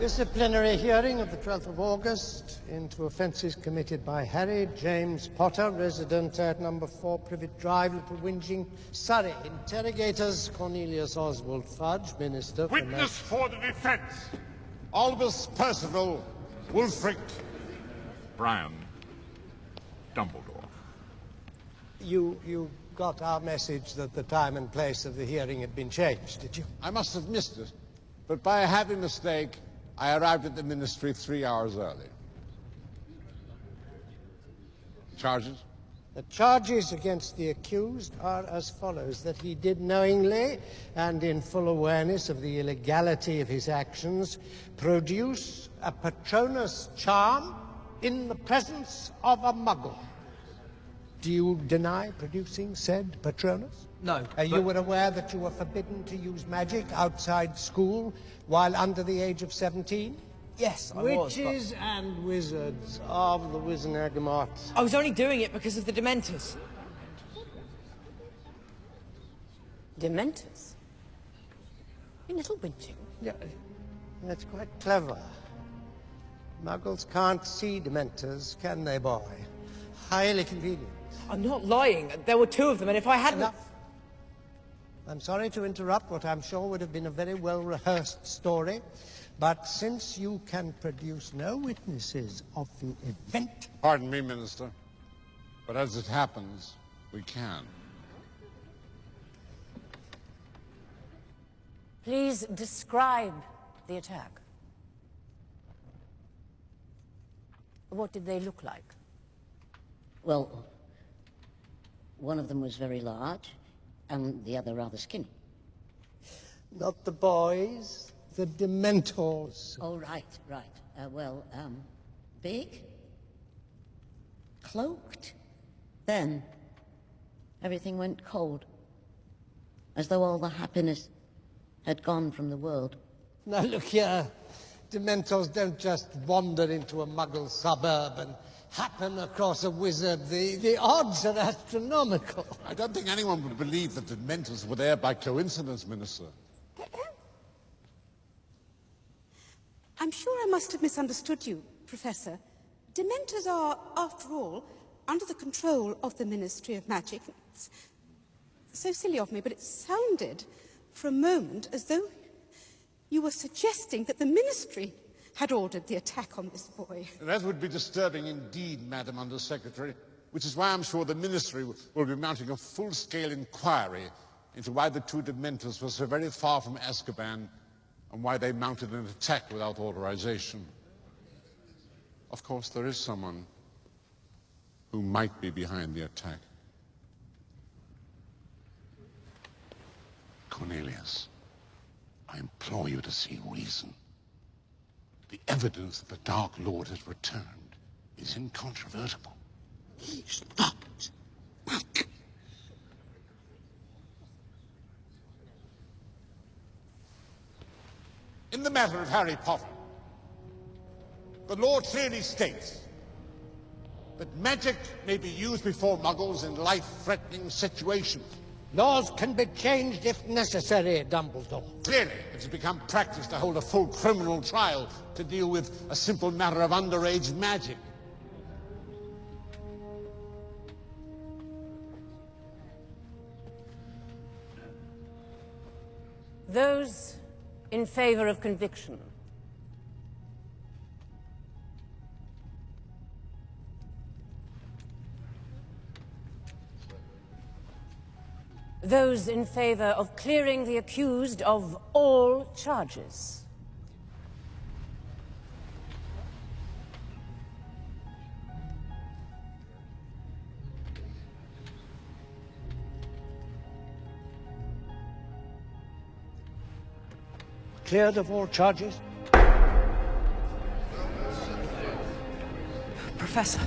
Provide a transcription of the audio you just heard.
Disciplinary hearing of the 12th of August into offences committed by Harry James Potter, resident at number 4 Privet Drive, Little Whinging, Surrey. Interrogators Cornelius Oswald Fudge, Minister for... Witness for the defence, Albus Percival Wulfric Brian Dumbledore. You got our message that the time and place of the hearing had been changed, did you? I must have missed it, but by a happy mistake, I arrived at the ministry 3 hours early. Charges? The charges against the accused are as follows: that he did knowingly and in full awareness of the illegality of his actions produce a Patronus charm in the presence of a muggle. Do you deny producing said Patronus? No. You were aware that you were forbidden to use magic outside school while under the age of 17? Yes, I was. Witches and wizards of the Wizengamot. I was only doing it because of the Dementors. Dementors? In Little Whinging? Yeah, that's quite clever. Muggles can't see Dementors, can they, boy? Highly convenient. I'm not lying. There were 2 of them, and if I hadn't... Enough. I'm sorry to interrupt what I'm sure would have been a very well-rehearsed story, but since you can produce no witnesses of the event... Pardon me, Minister, but as it happens, we can. Please describe the attack. What did they look like? Well, one of them was very large, and the other rather skinny. Not the boys, the Dementors. Oh, right. Big? Cloaked? Then, everything went cold. As though all the happiness had gone from the world. Now look here, Dementors don't just wander into a Muggle suburb and happen across a wizard. The odds are astronomical. I don't think anyone would believe that the Dementors were there by coincidence, Minister. I'm sure I must have misunderstood you, Professor. Dementors are, after all, under the control of the Ministry of Magic. It's so silly of me, but it sounded for a moment as though you were suggesting that the Ministry had ordered the attack on this boy. That would be disturbing indeed, Madam Undersecretary, which is why I'm sure the Ministry will be mounting a full-scale inquiry into why the 2 Dementors were so very far from Azkaban and why they mounted an attack without authorization. Of course, there is someone who might be behind the attack. Cornelius, I implore you to see reason. The evidence that the Dark Lord has returned is incontrovertible. He's not back. In the matter of Harry Potter, the law clearly states that magic may be used before Muggles in life-threatening situations. Laws can be changed if necessary, Dumbledore. Clearly, it's become practice to hold a full criminal trial to deal with a simple matter of underage magic. Those in favor of conviction. Those in favor of clearing the accused of all charges. Cleared of all charges? Professor,